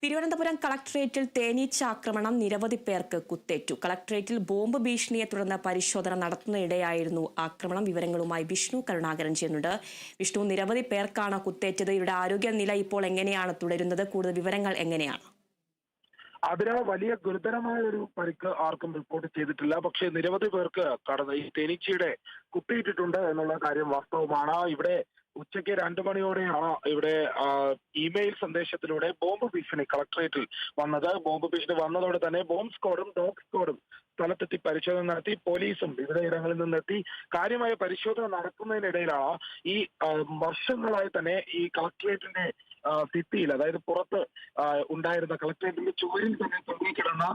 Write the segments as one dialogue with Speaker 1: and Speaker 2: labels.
Speaker 1: തിരുവനന്തപുരം കളക്ടറേറ്റിൽ തേനീച്ച ആക്രമണം നിരവധി പേർക്ക് കുത്തേറ്റു. കളക്ടറേറ്റിൽ ബോംബ് ഭീഷണിയെ തുടർന്ന് പരിശോധന നടത്തുന്നതിനിടെയായിരുന്നു ആക്രമണം. വിവരങ്ങളുമായി വിഷ്ണു കരുണാകരൻ ചെയ്യുന്നുണ്ട്. വിഷ്ണു, നിരവധി പേർക്കാണ് കുത്തേറ്റത്. ഇവരുടെ ആരോഗ്യനില ഇപ്പോൾ എങ്ങനെയാണ് തുടരുന്നത്? കൂടുതൽ വിവരങ്ങൾ എങ്ങനെയാണ്?
Speaker 2: അതിന് വലിയ ഗുരുതരമായ ഒരു പരിക്ക് ആർക്കും റിപ്പോർട്ട് ചെയ്തിട്ടില്ല. പക്ഷേ നിരവധി പേർക്ക് ഈ തേനീച്ചയുടെ കുത്തിയിട്ടിട്ടുണ്ട് എന്നുള്ള കാര്യം വാസ്തവമാണ്. ഇവിടെ ഉച്ചയ്ക്ക് 2 മണിയോടെയാണ് ഇവിടെ ഇമെയിൽ സന്ദേശത്തിലൂടെ ബോംബ് ഭീഷണി കളക്ടറേറ്റിൽ വന്നത്. ബോംബ് ഭീഷണി വന്നതോടെ തന്നെ ബോംബ് സ്ക്വാഡും ഡോഗ് സ്ക്വാഡും സ്ഥലത്തെത്തി പരിശോധന നടത്തി. പോലീസും വിവിധ ഇടങ്ങളിൽ നിന്നെത്തി കാര്യമായ പരിശോധന നടത്തുന്നതിനിടയിലാണ് ഈ വർഷങ്ങളായി തന്നെ ഈ കളക്ടറേറ്റിന്റെ ഭിത്തിയിൽ, അതായത് പുറത്ത് ഉണ്ടായിരുന്ന കളക്ടറേറ്റിന്റെ ചുവരിൽ തന്നെ തൂങ്ങിക്കിടന്ന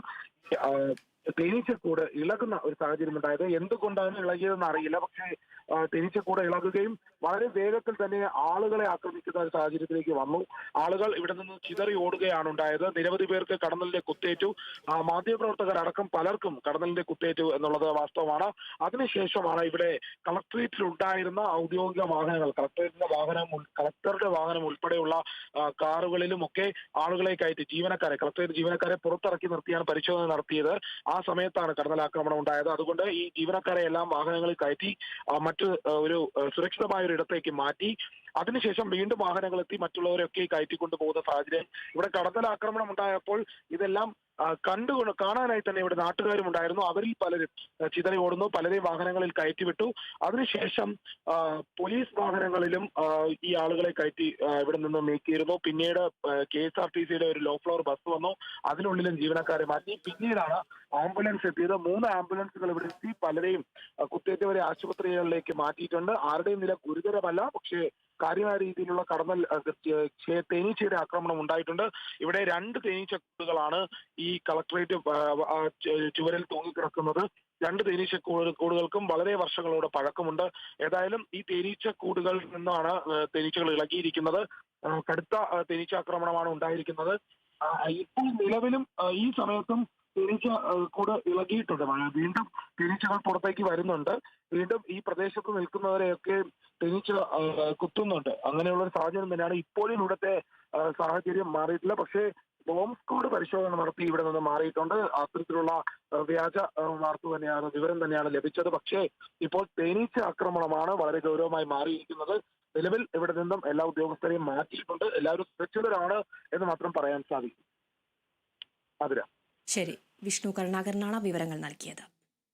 Speaker 2: തേനീച്ചക്കൂട് ഇളകുന്ന ഒരു സാഹചര്യം ഉണ്ടായത്. എന്തുകൊണ്ടാണ് ഇളകിയതെന്ന് അറിയില്ല. പക്ഷേ തേനീച്ചക്കൂട് ഇളകുകയും വളരെ വേഗത്തിൽ തന്നെ ആളുകളെ ആക്രമിക്കുന്ന ഒരു സാഹചര്യത്തിലേക്ക് വന്നു. ആളുകൾ ഇവിടെ നിന്ന് ചിതറി ഓടുകയാണ് ഉണ്ടായത്. നിരവധി പേർക്ക് കടന്നലിന്റെ കുത്തേറ്റു. മാധ്യമപ്രവർത്തകരടക്കം പലർക്കും കടന്നലിന്റെ കുത്തേറ്റു എന്നുള്ളത് വാസ്തവമാണ്. അതിനുശേഷമാണ് ഇവിടെ കളക്ടറേറ്റിൽ ഉണ്ടായിരുന്ന ഔദ്യോഗിക വാഹനങ്ങൾ, കളക്ടറുടെ വാഹനം ഉൾപ്പെടെയുള്ള കാറുകളിലുമൊക്കെ ആളുകളെ കയറ്റി കളക്ടറേറ്റ് ജീവനക്കാരെ പുറത്തിറക്കി നിർത്തിയാണ് പരിശോധന നടത്തിയത്. ആ സമയത്താണ് കടന്നലാക്രമണം ഉണ്ടായത്. അതുകൊണ്ട് ഈ ജീവനക്കാരെ എല്ലാം വാഹനങ്ങളിൽ കയറ്റി മറ്റ് ഒരു സുരക്ഷിതമായ ഒരു ഇടത്തേക്ക് മാറ്റി. അതിനുശേഷം വീണ്ടും വാഹനങ്ങൾ എത്തി മറ്റുള്ളവരൊക്കെ കയറ്റിക്കൊണ്ടു പോകുന്ന സാഹചര്യം. ഇവിടെ കടന്നലാക്രമണം ഉണ്ടായപ്പോൾ ഇതെല്ലാം കാണാനായി തന്നെ ഇവിടെ നാട്ടുകാരും ഉണ്ടായിരുന്നു. അവരിൽ പലരും ചിതറി ഓടുന്നു, പലരെയും വാഹനങ്ങളിൽ കയറ്റിവിട്ടു. അതിനുശേഷം പോലീസ് വാഹനങ്ങളിലും ഈ ആളുകളെ കയറ്റി ഇവിടെ നിന്ന് നീക്കിയിരുന്നു. പിന്നീട് KSRTCയുടെ ഒരു ലോ ഫ്ലോർ ബസ് വന്നു. അതിനുള്ളിലും ജീവനക്കാരെ മാറ്റി. പിന്നീടാണ് ആംബുലൻസ് എത്തിയത്. 3 ആംബുലൻസുകൾ ഇവിടെ എത്തി പലരെയും കുത്തേറ്റവരെ ആശുപത്രികളിലേക്ക് മാറ്റിയിട്ടുണ്ട്. ആരുടെയും നില ഗുരുതരമല്ല. പക്ഷേ കാര്യമായ രീതിയിലുള്ള തേനീച്ചയുടെ ആക്രമണം ഉണ്ടായിട്ടുണ്ട്. ഇവിടെ 2 തേനീച്ചക്കൂടുകളാണ് ഈ കളക്ടറേറ്റ് ചുവരിൽ തൂങ്ങിക്കിടക്കുന്നത്. 2 തേനീച്ചക്കൂടുകൾക്കും വളരെ വർഷങ്ങളോട് പഴക്കമുണ്ട്. ഏതായാലും ഈ തേനീച്ചക്കൂടുകളിൽ നിന്നാണ് തേനീച്ചകൾ ഇളകിയിരിക്കുന്നത്. കടുത്ത തേനീച്ചാക്രമണമാണ് ഉണ്ടായിരിക്കുന്നത്. ഇപ്പോൾ നിലവിലും ഈ സമയത്തും തേനീച്ച കൂട് ഇളകിയിട്ടുണ്ട്. വീണ്ടും തേനീച്ചകൾ പുറത്തേക്ക് വരുന്നുണ്ട്. വീണ്ടും ഈ പ്രദേശത്ത് നിൽക്കുന്നവരെയൊക്കെ തേനീച്ച കുത്തുന്നുണ്ട്. അങ്ങനെയുള്ള ഒരു സാഹചര്യം തന്നെയാണ്. ഇപ്പോഴും ഇവിടുത്തെ സാഹചര്യം മാറിയിട്ടില്ല. പക്ഷേ ബോംബ് സ്ക്വാഡ് പരിശോധന നടത്തി ഇവിടെ നിന്ന് മാറിയിട്ടുണ്ട്. അത്തരത്തിലുള്ള വ്യാജ വിവരം തന്നെയാണ് ലഭിച്ചത്. പക്ഷേ ഇപ്പോൾ തേനീച്ച ആക്രമണമാണ് വളരെ ഗൗരവമായി മാറിയിരിക്കുന്നത്. നിലവിൽ ഇവിടെ നിന്നും എല്ലാ ഉദ്യോഗസ്ഥരെയും മാറ്റിയിട്ടുണ്ട്. എല്ലാവരും സുരക്ഷിതരാണ് എന്ന് മാത്രം പറയാൻ സാധിക്കും. അതിരാ.
Speaker 1: ശരി, വിഷ്ണു കരുണാകരനാണ് വിവരങ്ങൾ നൽകിയത്.